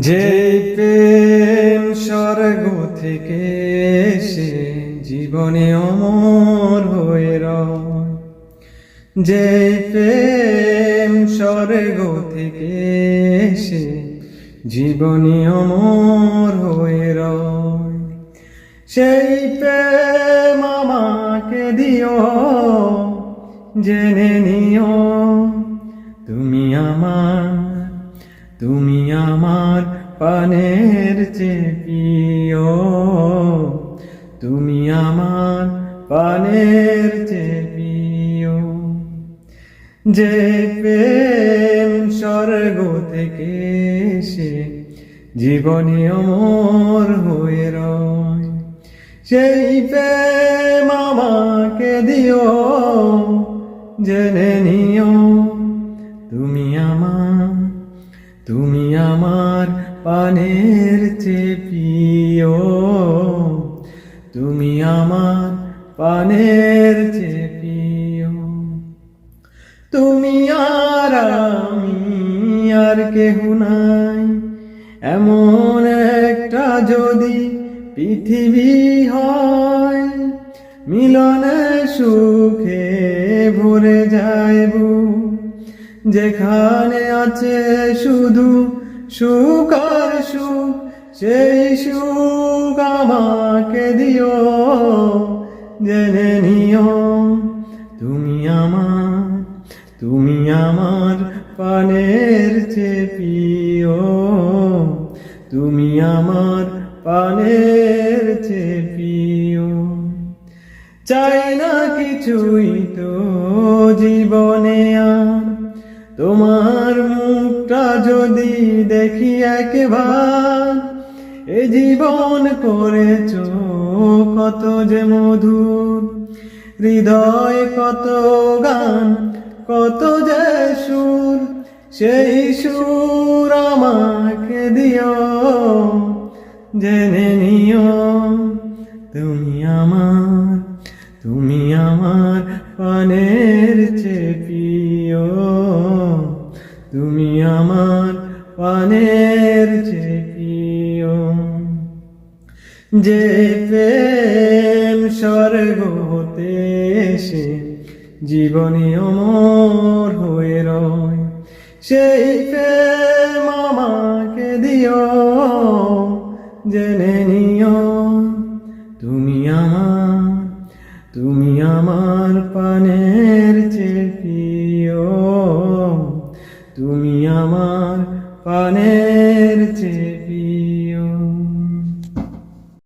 যে প্রেম স্বর্গ থেকে এসে জীবনে অমর হয়ে রয়, যে প্রেম স্বর্গ থেকে এসে জীবনে অমর হয়ে রয়, সেই প্রেম আমাকে দিও, জেনে নিও তুমি আমার প্রাণের চেয়ে প্রিয়, তুমি আমার প্রাণের চেয়ে প্রিয়। যে প্রেম স্বর্গ থেকে এসে জীবনে অমর হয়ে রয়, সেই প্রেম আমাকে দিও, জেনে নিও তুমি আমার প্রাণের চেয়ে প্রিয়, তুমি আমার প্রাণের চেয়ে প্রিয়। তুমি আর আমি আর কেহ নাই, এমন একটা যদি পৃথিবী হয়, মিলনে সুখে ভরে যাইব, যেখানে আছে শুধু সুখ আর সুখ, সেই সুখ আমাকে দিও, জেনে নিও তুমি আমার প্রাণের চেয়ে প্রিয়, তুমি আমার প্রাণের চেয়ে প্রিয়। চাই না কিছুই তো জীবনে আর, তোমার মুখটা যদি দেখি একবার, এ জীবন করেছ কত যে মধুর, হৃদয় কত গান কত যে সুর, সেই সুর আমাকে দিও, জেনে নিও তুমি আমার প্রাণের চেয়ে প্রিয়, তুমি আমার প্রাণের চেয়ে প্রিয়। যে প্রেম স্বর্গ হতে এসে জীবনে অমর হয়ে রয়, সেই প্রেম আমাকে দিও, জেনে নিও তুমি আমার প্রাণের চেয়ে প্রিয়, তুমি আমার প্রাণের চেয়ে প্রিয়।